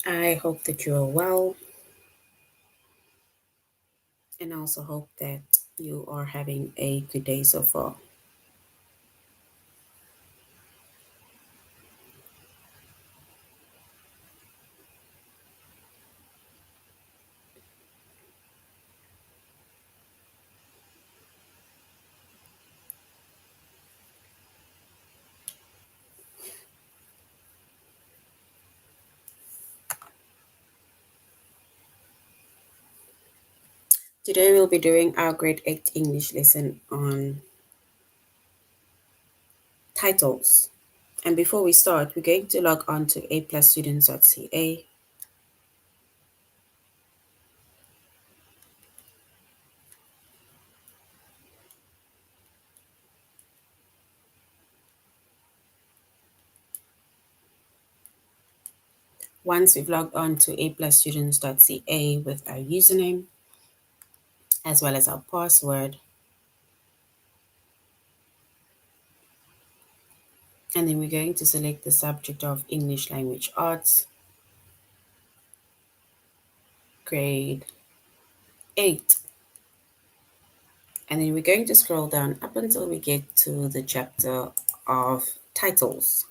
I hope that you are well and also hope that you are having a good day so far. Today we'll be doing our grade 8 English lesson on titles. And before we start, we're going to log on to aplusstudents.ca. Once we've logged on to aplusstudents.ca with our username as well as our password, and then we're going to select the subject of English Language Arts, grade 8. And then we're going to scroll down up until we get to the chapter of titles.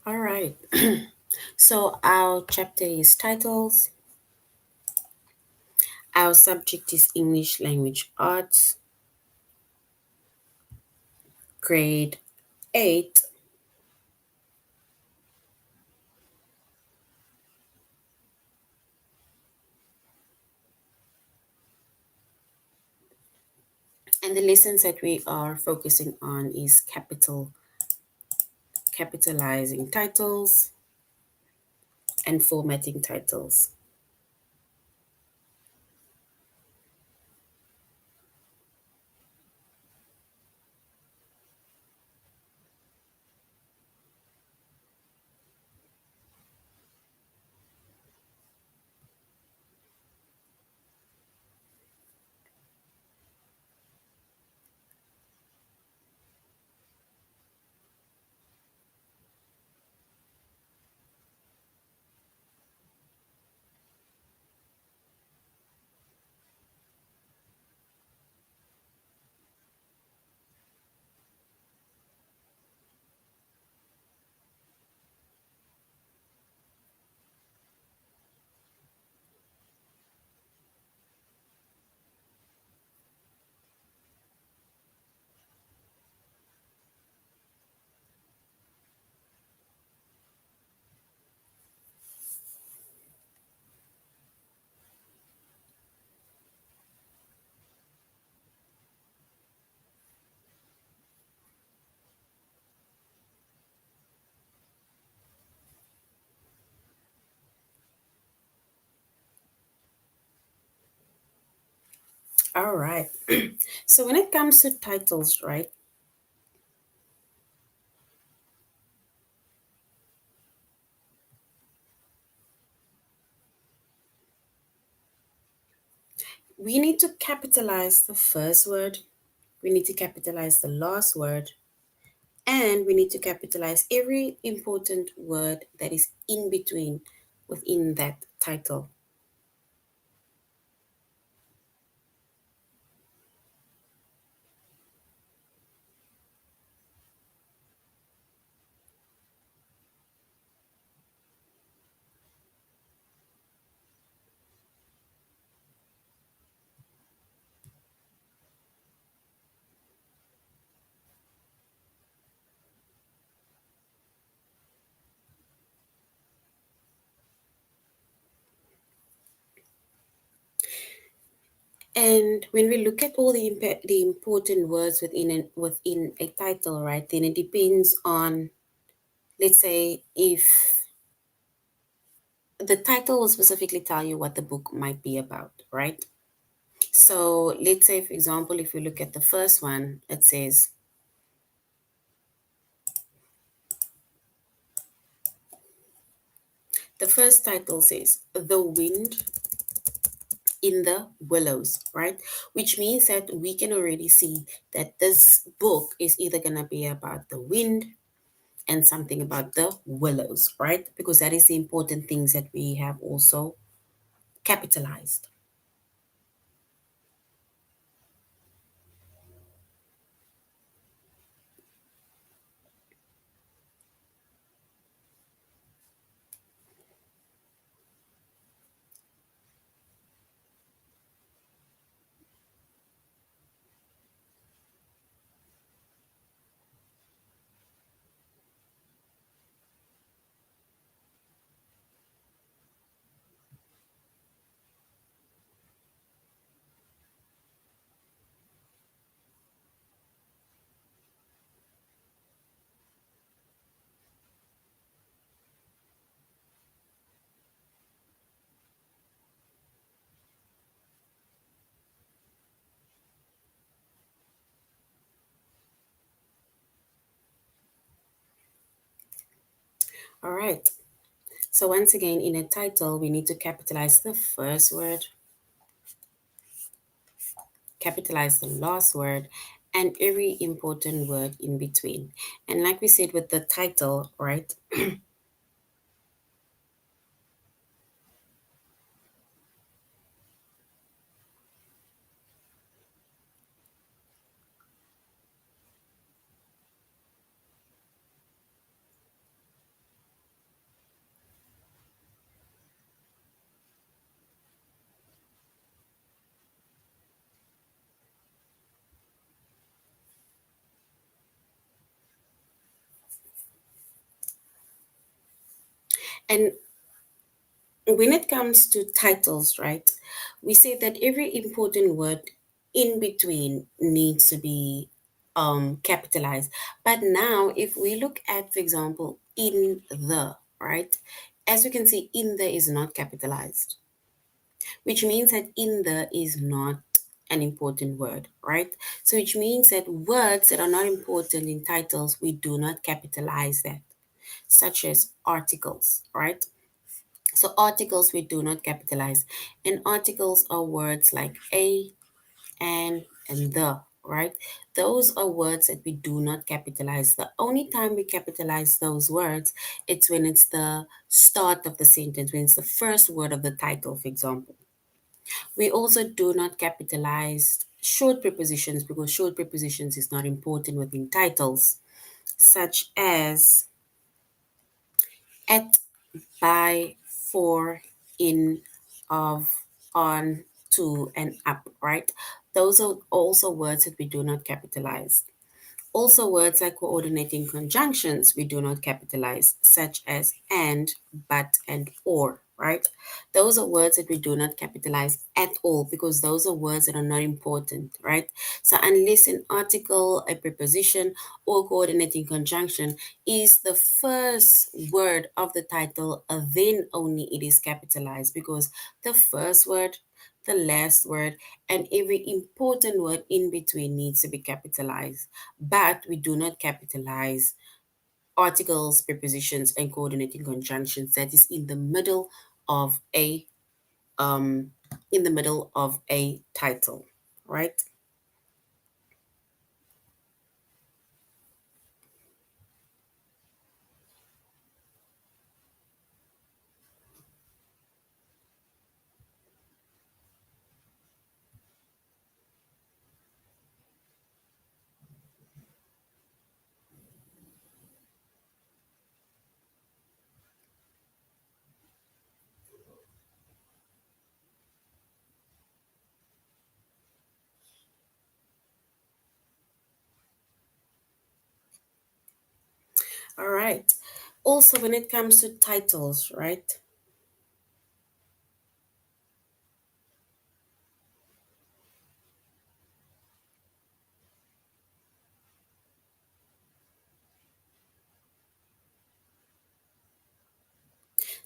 All right. So our chapter is titles. Our subject is English Language Arts, grade 8. And the lessons that we are focusing on is capitalizing titles and formatting titles. All right. So when it comes to titles, right, we need to capitalize the first word, we need to capitalize the last word, and we need to capitalize every important word that is in between within that title. And when we look at all the important words within a title, right, then it depends on, let's say, if the title will specifically tell you what the book might be about, right? So let's say, for example, if we look at the first one, it says, the first title says, The Wind in the Willows, right? Which means that we can already see that this book is either going to be about the wind and something about the willows, right? Because that is the important things that we have also capitalized. All right. So once again, in a title, we need to capitalize the first word, capitalize the last word, and every important word in between. And like we said with the title, right? And when it comes to titles, right, we say that every important word in between needs to be capitalized. But now, if we look at, for example, in the, right, as you can see, in the is not capitalized, which means that in the is not an important word, right? So, which means that words that are not important in titles, we do not capitalize that, such as articles, right? So articles we do not capitalize. And articles are words like a, and the, right? Those are words that we do not capitalize. The only time we capitalize those words, it's when it's the start of the sentence, when it's the first word of the title, for example. We also do not capitalize short prepositions because short prepositions is not important within titles, such as at, by, for, in, of, on, to, and up, right? Those are also words that we do not capitalize. Also, words like coordinating conjunctions we do not capitalize, such as and, but, and or, right? Those are words that we do not capitalize at all because those are words that are not important, right? So, unless an article, a preposition, or coordinating conjunction is the first word of the title, then only it is capitalized because the first word, the last word, and every important word in between needs to be capitalized. But we do not capitalize articles, prepositions, and coordinating conjunctions that is of a um in the middle of a title, right? All right. Also, when it comes to titles, right?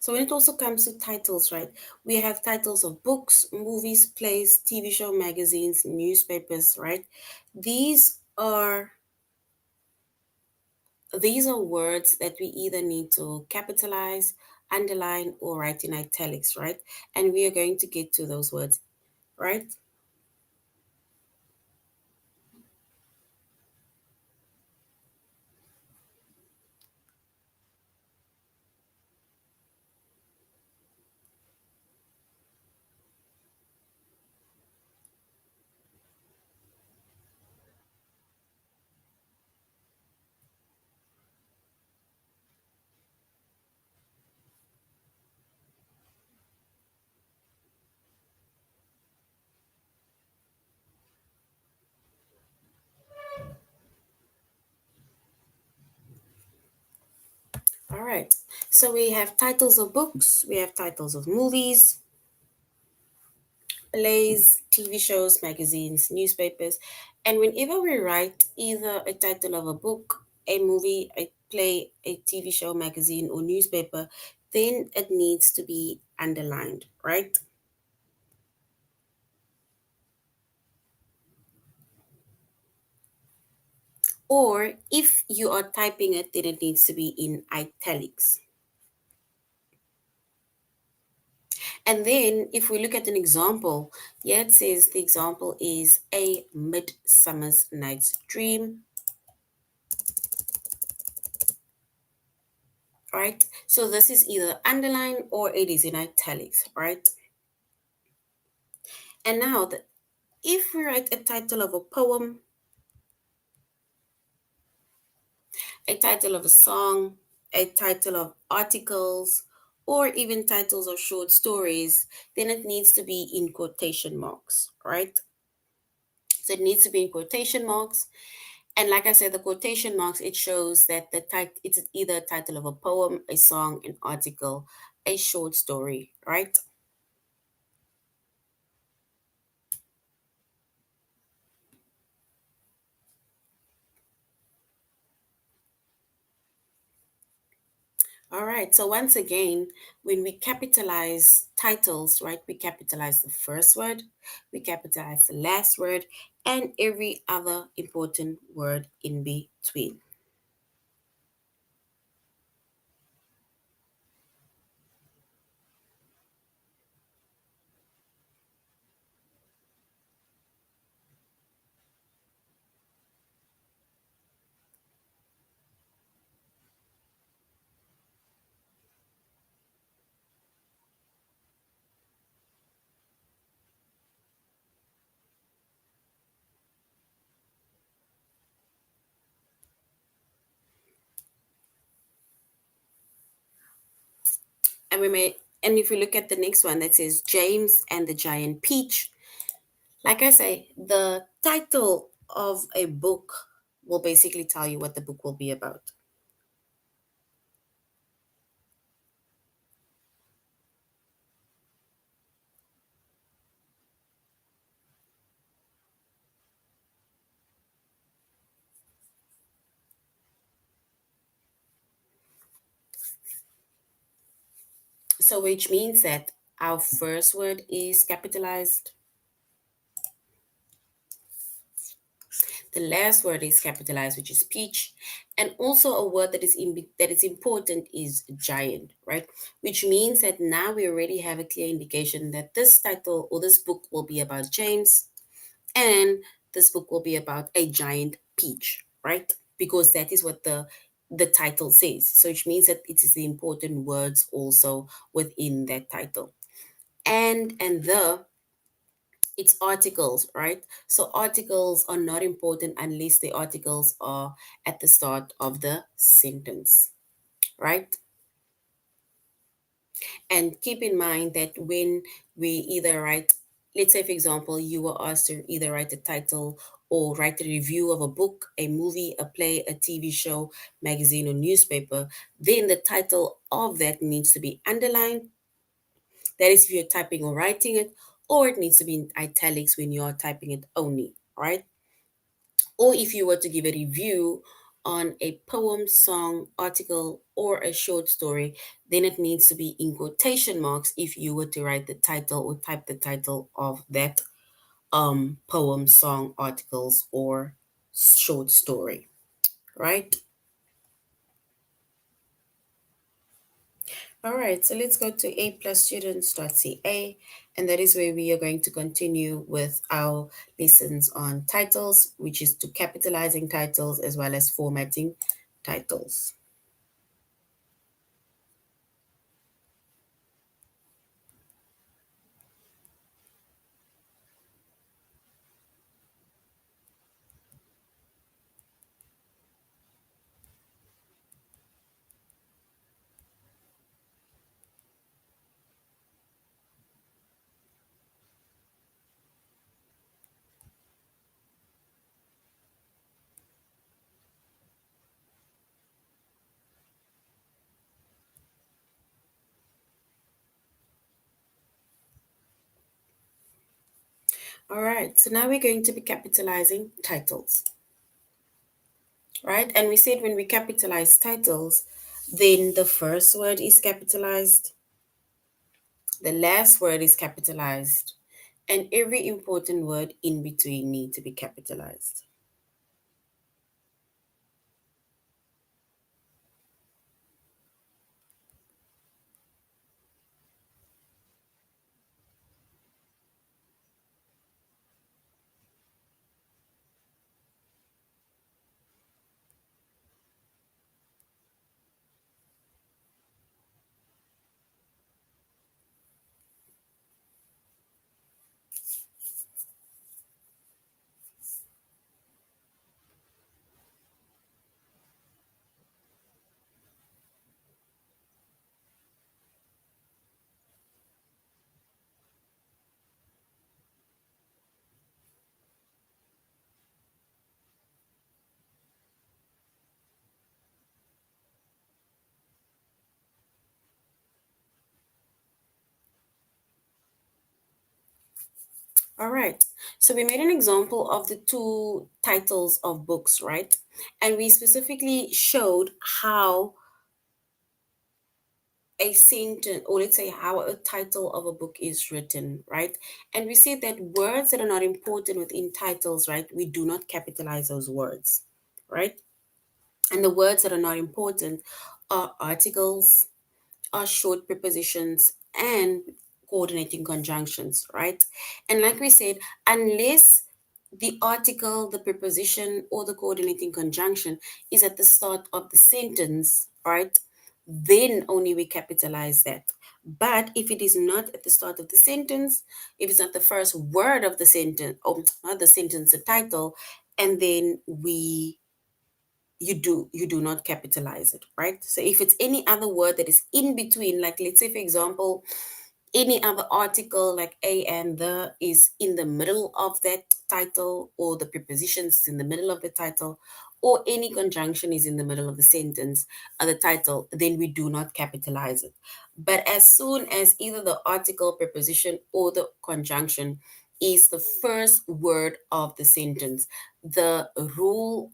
So when it also comes to titles, right, we have titles of books, movies, plays, TV show, magazines, newspapers, right? These are these are words that we either need to capitalize, underline, or write in italics, right? And we are going to get to those words, right? All right. So we have titles of books, we have titles of movies, plays, TV shows, magazines, newspapers. And whenever we write either a title of a book, a movie, a play, a TV show, magazine, or newspaper, then it needs to be underlined, right? Or if you are typing it, then it needs to be in italics. And then if we look at an example, yeah, it says the example is A Midsummer's Night's Dream, right? So this is either underlined or it is in italics, right? And now, if we write a title of a poem, a title of a song, a title of articles, or even titles of short stories, then it needs to be in quotation marks, right? So it needs to be in quotation marks. And like I said, the quotation marks, it shows that it's either a title of a poem, a song, an article, a short story, right? All right. So once again, when we capitalize titles, right, we capitalize the first word, we capitalize the last word, and every other important word in between. And we may and if we look at the next one that says James and the Giant Peach, like I say, the title of a book will basically tell you what the book will be about. So which means that our first word is capitalized. The last word is capitalized, which is peach, and also a word that is important is giant, right? Which means that now we already have a clear indication that this title or this book will be about James, and this book will be about a giant peach, right? Because that is what the title says. So which means that it is the important words also within that title. And the it's articles, right? So articles are not important unless the articles are at the start of the sentence, right? And keep in mind that when we either write, let's say, for example, you were asked to either write a title or write a review of a book, a movie, a play, a TV show, magazine, or newspaper, then the title of that needs to be underlined. That is if you're typing or writing it, or it needs to be in italics when you're typing it only, right? Or if you were to give a review on a poem, song, article, or a short story, then it needs to be in quotation marks if you were to write the title or type the title of that poem, song, articles, or short story, right? All right, so let's go to aplusstudents.ca, and that is where we are going to continue with our lessons on titles, which is to capitalizing titles as well as formatting titles. All right, so now we're going to be capitalizing titles, right? And we said when we capitalize titles, then the first word is capitalized, the last word is capitalized, and every important word in between need to be capitalized. All right. So we made an example of the two titles of books, right? And we specifically showed how a sentence, or let's say how a title of a book is written, right? And we said that words that are not important within titles, right? We do not capitalize those words, right? And the words that are not important are articles, are short prepositions, and coordinating conjunctions, right? And like we said, unless the article, the preposition, or the coordinating conjunction is at the start of the sentence, right? Then only we capitalize that. But if it is not at the start of the sentence, if it's not the first word of the sentence, or not the sentence, the title, and then you do not capitalize it, right? So if it's any other word that is in between, like let's say for example, any other article like a and the is in the middle of that title, or the prepositions is in the middle of the title, or any conjunction is in the middle of the sentence or the title, then we do not capitalize it. But as soon as either the article, preposition, or the conjunction is the first word of the sentence, the rule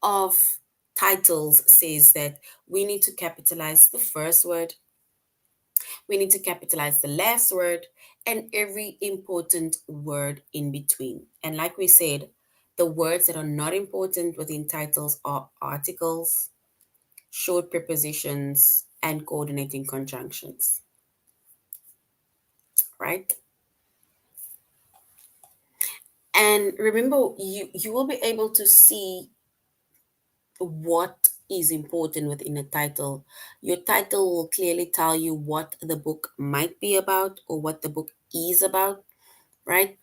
of titles says that we need to capitalize the first word, we need to capitalize the last word, and every important word in between. And like we said, the words that are not important within titles are articles, short prepositions, and coordinating conjunctions, right? And remember, you will be able to see what is important within a title. Your title will clearly tell you what the book might be about or what the book is about, right?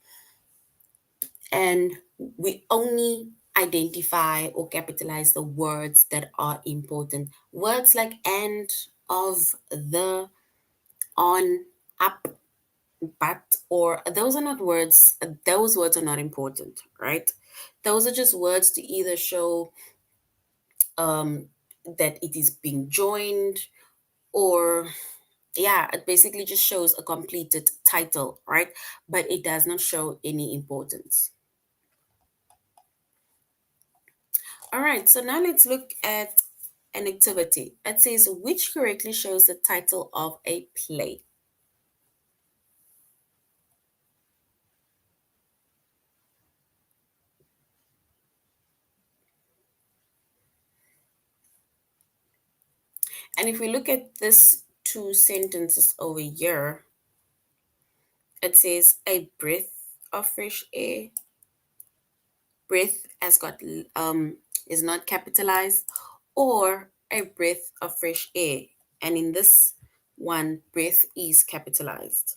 And we only identify or capitalize the words that are important. Words like and, of, the, on, up, but, or those are not words, those words are not important, right? Those are just words to either show that it is being joined, or yeah, it basically just shows a completed title, right? But it does not show any importance. All right, so now let's look at an activity. It says which correctly shows the title of a play. And if we look at this two sentences over here, it says a breath of fresh air. Breath has got is not capitalized, or a breath of fresh air. And in this one, breath is capitalized.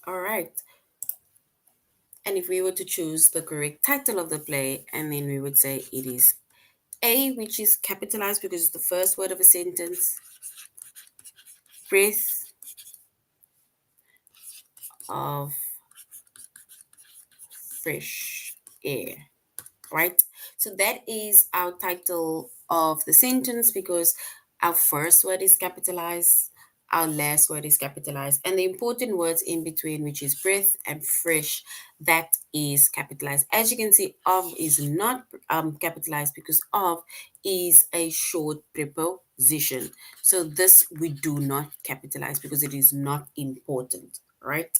All right. And if we were to choose the correct title of the play, and then we would say it is A, which is capitalized because it's the first word of a sentence, breath of fresh air, right? So that is our title of the sentence because our first word is capitalized, our last word is capitalized, and the important words in between, which is breath and fresh, that is capitalized. As you can see, of is not capitalized because of is a short preposition. So this we do not capitalize because it is not important, right?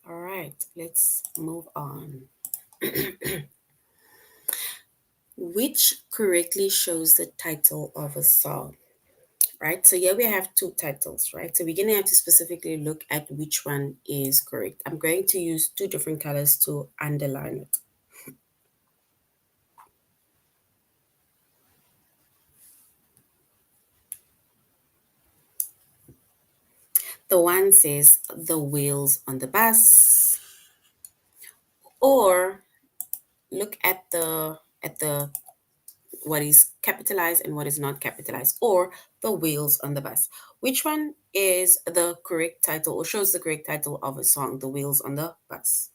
All right, let's move on. Which correctly shows the title of a song, right? So here we have two titles, right? So we're going to have to specifically look at which one is correct. I'm going to use two different colors to underline it. The one says The Wheels on the Bus, or look at the what is capitalized and what is not capitalized, or The Wheels on the Bus. Which one is the correct title or shows the correct title of a song, The Wheels on the Bus?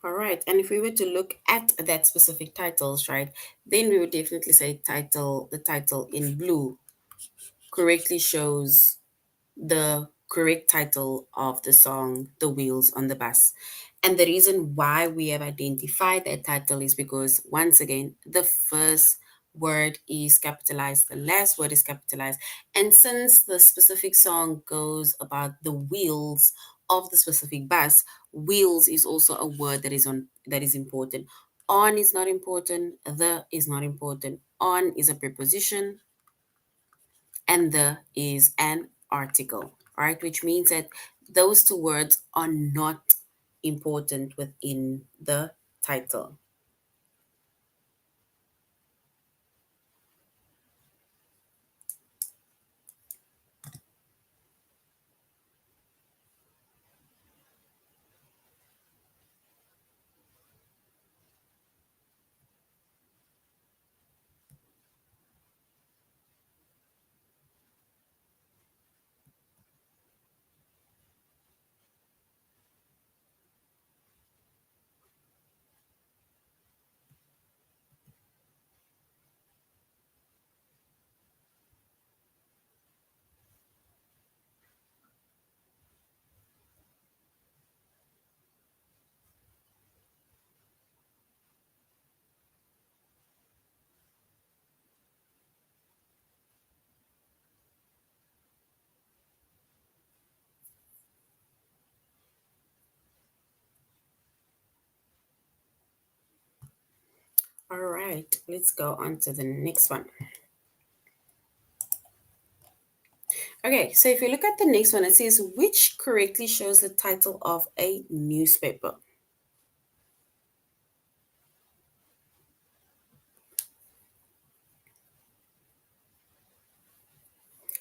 All right. And if we were to look at that specific titles, right, then we would definitely say the title in blue correctly shows the correct title of the song, The Wheels on the Bus. And the reason why we have identified that title is because, once again, the first word is capitalized, the last word is capitalized. And since the specific song goes about the wheels of the specific bus, wheels is also a word that is important. On is not important, the is not important. On is a preposition and the is an article, right? Which means that those two words are not important within the title. All right, let's go on to the next one. Okay, so if you look at the next one, it says which correctly shows the title of a newspaper.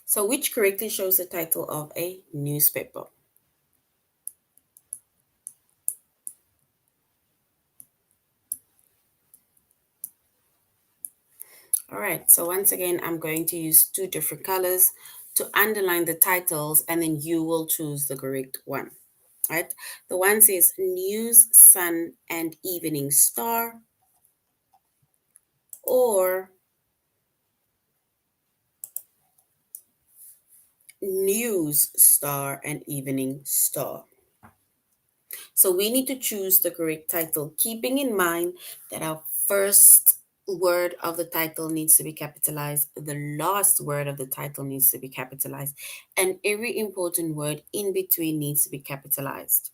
So which correctly shows the title of a newspaper? All right, so once again, I'm going to use two different colors to underline the titles, and then you will choose the correct one. Right? The one says News, Sun, and Evening Star, or News Star and Evening Star. So we need to choose the correct title, keeping in mind that our first word of the title needs to be capitalized, the last word of the title needs to be capitalized, and every important word in between needs to be capitalized.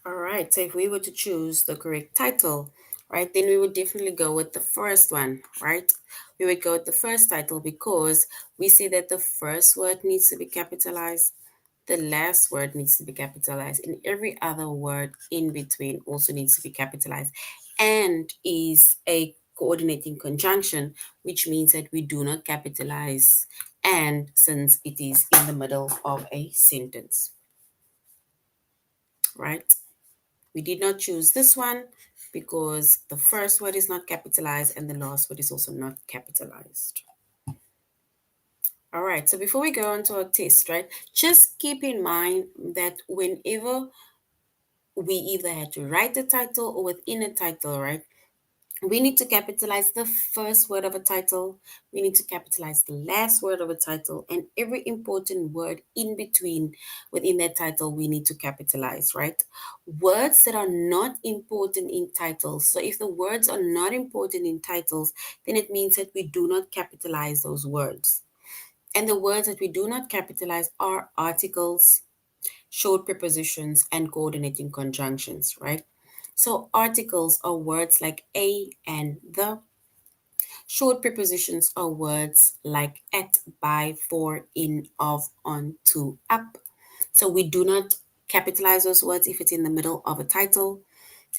All right, so if we were to choose the correct title, right, then we would definitely go with the first one, right? We would go with the first title because we see that the first word needs to be capitalized, the last word needs to be capitalized, and every other word in between also needs to be capitalized and is a coordinating conjunction, which means that we do not capitalize and since it is in the middle of a sentence, right? We did not choose this one because the first word is not capitalized and the last word is also not capitalized. All right, so before we go on to our test, right, just keep in mind that whenever we either had to write the title or within a title, right, we need to capitalize the first word of a title, we need to capitalize the last word of a title, and every important word in between within that title we need to capitalize, right? Words that are not important in titles. So if the words are not important in titles, then it means that we do not capitalize those words. And the words that we do not capitalize are articles, short prepositions, and coordinating conjunctions, right? So articles are words like a and the. Short prepositions are words like at, by, for, in, of, on, to, up. So we do not capitalize those words if it's in the middle of a title,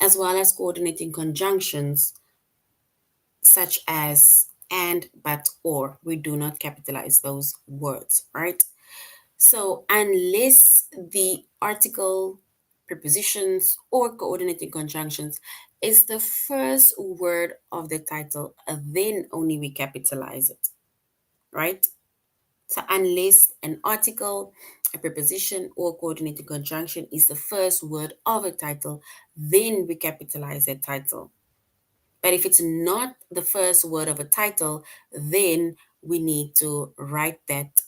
as well as coordinating conjunctions such as and, but, or. We do not capitalize those words, right? So, unless the article, prepositions, or coordinating conjunctions is the first word of the title, then only we capitalize it, right? So unless an article, a preposition, or coordinating conjunction is the first word of a title, then we capitalize that title. But if it's not the first word of a title, then we need to write that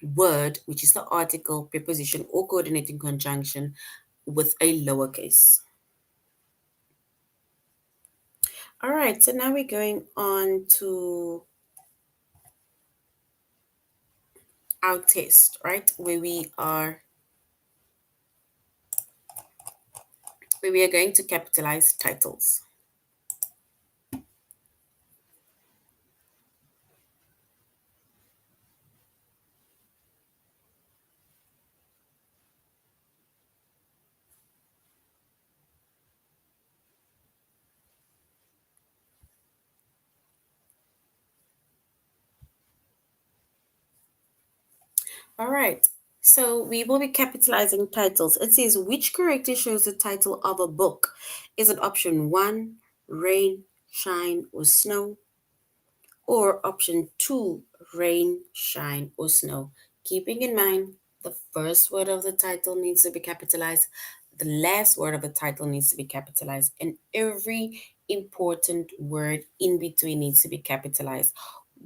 word, which is the article, preposition, or coordinating conjunction, with a lowercase. All right, so now we're going on to our test, right? Where we are going to capitalize titles. All right. So we will be capitalizing titles. It says, which character shows the title of a book? Is it option one, rain, shine, or snow? Or option two, rain, shine, or snow? Keeping in mind, the first word of the title needs to be capitalized, the last word of the title needs to be capitalized, and every important word in between needs to be capitalized.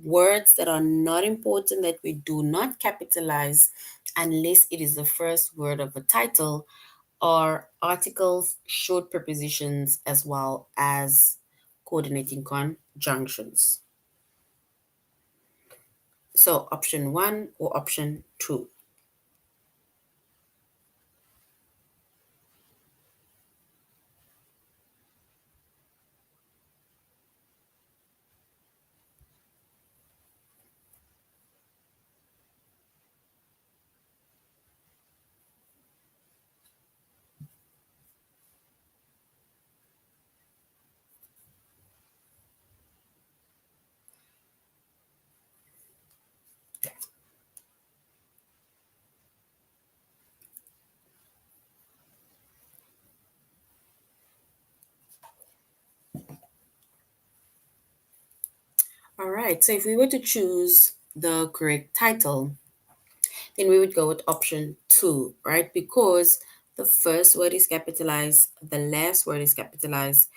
Words that are not important that we do not capitalize unless it is the first word of a title are articles, short prepositions, as well as coordinating conjunctions. So option one or option two. All right, so if we were to choose the correct title, then we would go with option two, right? Because the first word is capitalized, the last word is capitalized,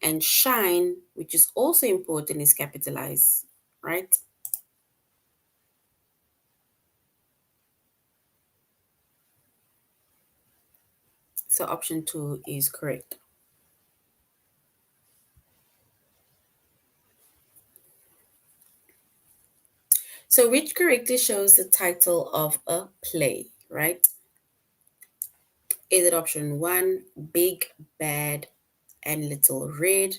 and shine, which is also important, is capitalized, right? So option two is correct. So which correctly shows the title of a play, right? Is it option one, Big, Bad, and Little Red?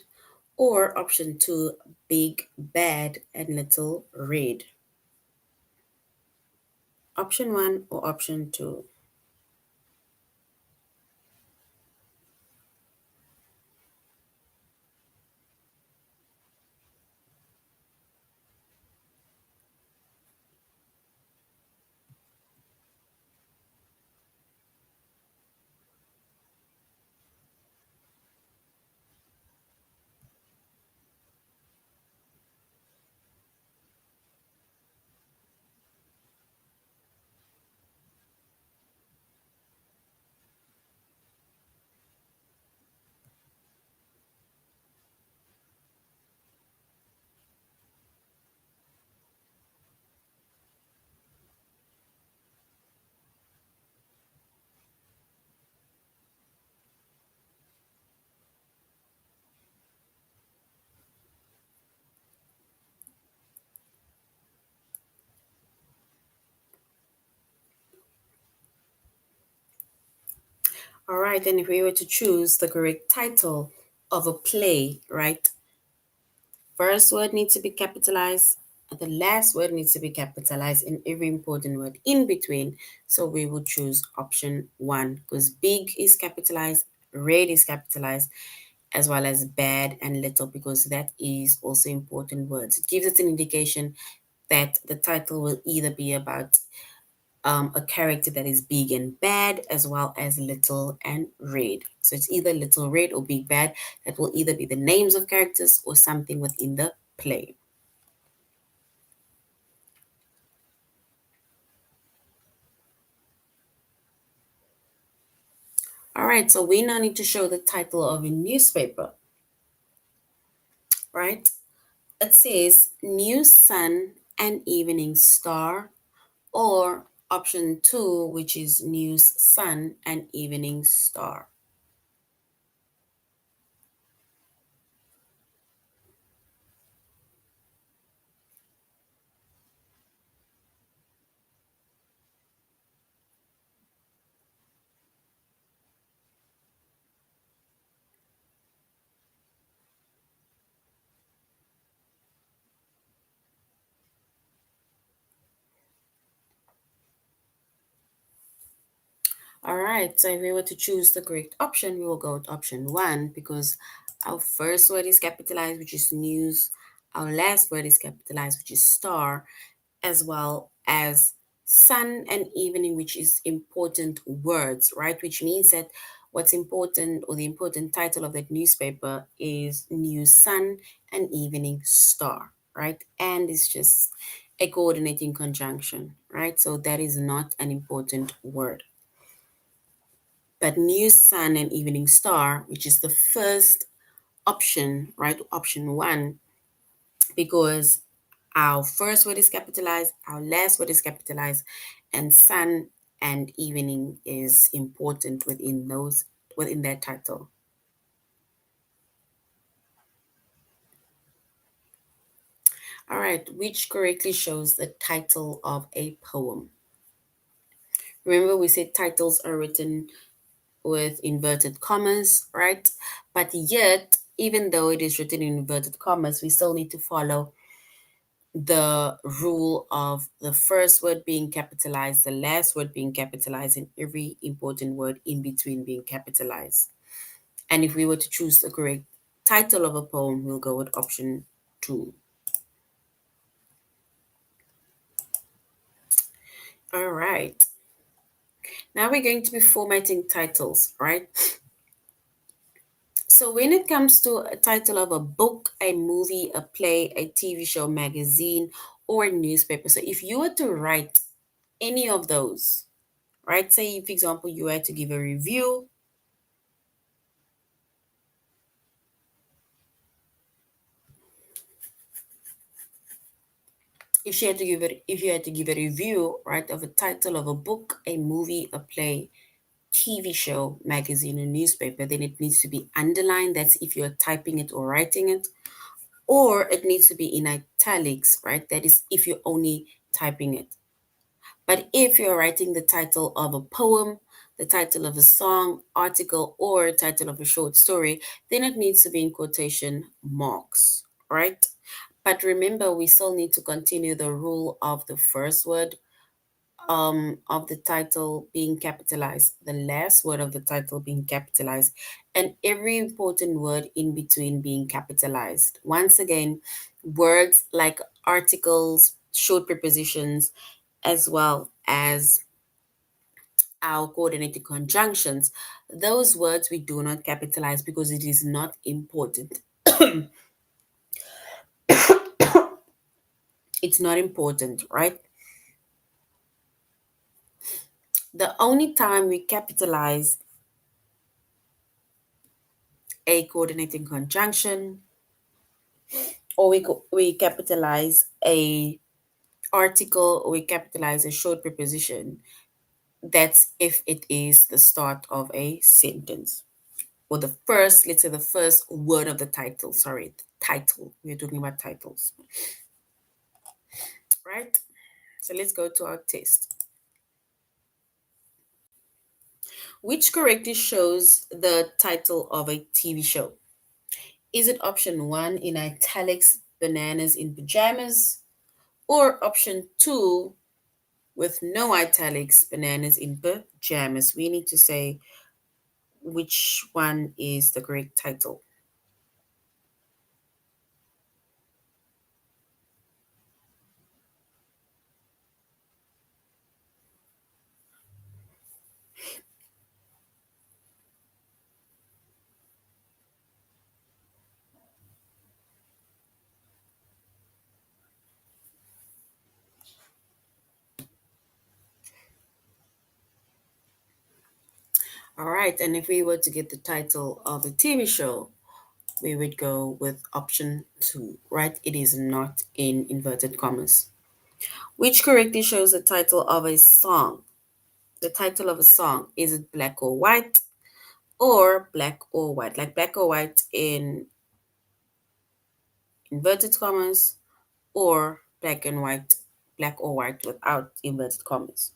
Or option two, Big, Bad, and Little Red? Option one or option two? All right, and if we were to choose the correct title of a play, right? First word needs to be capitalized, the last word needs to be capitalized, and every important word in between. So we will choose option one because big is capitalized, red is capitalized, as well as bad and little because that is also important words. It gives us an indication that the title will either be about a character that is big and bad, as well as little and red. So it's either little red or big bad. That will either be the names of characters or something within the play. All right, so we now need to show the title of a newspaper, right? It says New Sun and Evening Star, or option two, which is News Sun and Evening Star. All right, so if we were to choose the correct option, we will go with option one because our first word is capitalized, which is news. Our last word is capitalized, which is star, as well as sun and evening, which is important words, right? Which means that what's important, or the important title of that newspaper, is News Sun and Evening Star, right? And it's just a coordinating conjunction, right? So that is not an important word. But News Sun and Evening Star, which is the first option, right? Option one, because our first word is capitalized, our last word is capitalized, and sun and evening is important within that title. All right, which correctly shows the title of a poem. Remember, we said titles are written with inverted commas, right? But yet, even though it is written in inverted commas, we still need to follow the rule of the first word being capitalized, the last word being capitalized, and every important word in between being capitalized. And if we were to choose the correct title of a poem, we'll go with option two. All right. Now we're going to be formatting titles, right? So when it comes to a title of a book, a movie, a play, a TV show, magazine, or a newspaper, so if you were to write any of those, right? Say, for example, you had to give a review. If you had to give a review, right, of a title of a book, a movie, a play, TV show, magazine, or newspaper, then it needs to be underlined. That's if you're typing it or writing it. Or it needs to be in italics, right? That is if you're only typing it. But if you're writing the title of a poem, the title of a song, article, or title of a short story, then it needs to be in quotation marks, right? But remember, we still need to continue the rule of the first word of the title being capitalized, the last word of the title being capitalized, and every important word in between being capitalized. Once again, words like articles, short prepositions, as well as our coordinated conjunctions, those words we do not capitalize because it is not important. It's not important, right? The only time we capitalize a coordinating conjunction, or we capitalize a article, or we capitalize a short preposition, that's if it is the start of a sentence, or the first, let's say the first word of the title. Sorry, the title, we're talking about titles, right? So let's go to our test. Which correctly shows the title of a TV show? Is it option one, in italics, bananas in pajamas, or option two, with no italics, bananas in pajamas? We need to say which one is the correct title. All right, and if we were to get the title of a TV show, we would go with option two, right? It is not in inverted commas. Which correctly shows the title of a song? The title of a song, is it black or white or black or white? Like black or white in inverted commas or black and white, black or white without inverted commas.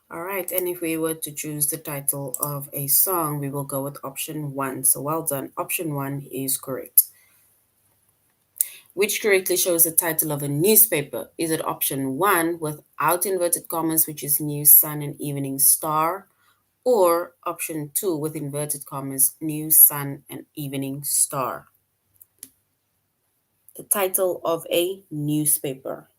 All right, and if we were to choose the title of a song, we will go with option one. So well done. Option one is correct. Which correctly shows the title of a newspaper? Is it option one without inverted commas, which is News, Sun, and Evening Star, or option two with inverted commas, News, Sun, and Evening Star? The title of a newspaper.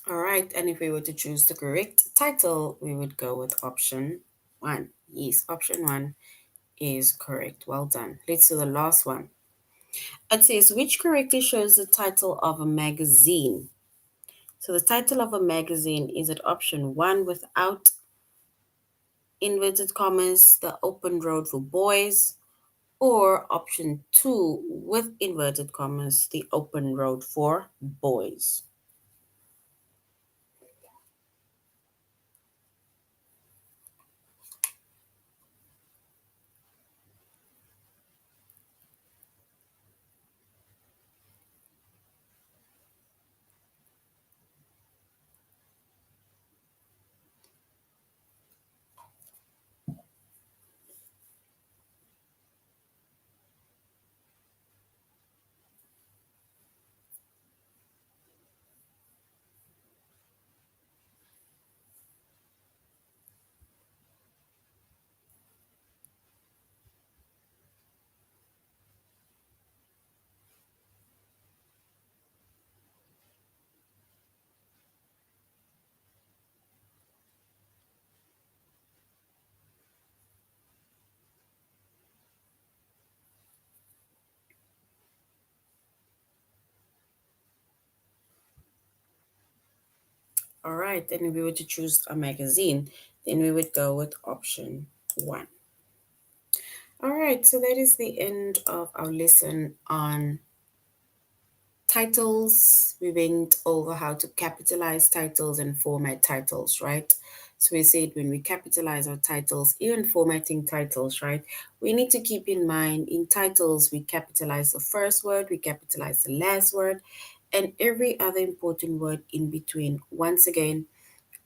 All right, and if we were to choose the correct title, we would go with option one. Yes, option one is correct. Well done. Let's do the last one. It says, which correctly shows the title of a magazine? So the title of a magazine, is it option one without inverted commas, The Open Road for Boys, or option two with inverted commas, The Open Road for Boys? All right, then if we were to choose a magazine, then we would go with option one. All right, so that is the end of our lesson on titles. We went over how to capitalize titles and format titles, right? So we said when we capitalize our titles, even formatting titles, right? We need to keep in mind in titles, we capitalize the first word, we capitalize the last word, and every other important word in between. Once again,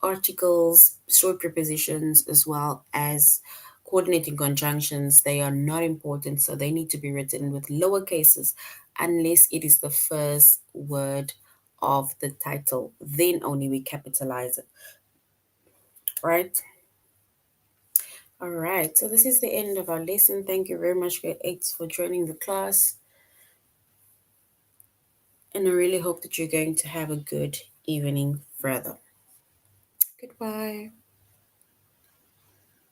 articles, short prepositions, as well as coordinating conjunctions, they are not important, so they need to be written with lower cases unless it is the first word of the title. Then only we capitalize it, right? All right, so this is the end of our lesson. Thank you very much, grade 8, for joining the class. And I really hope that you're going to have a good evening further. Goodbye.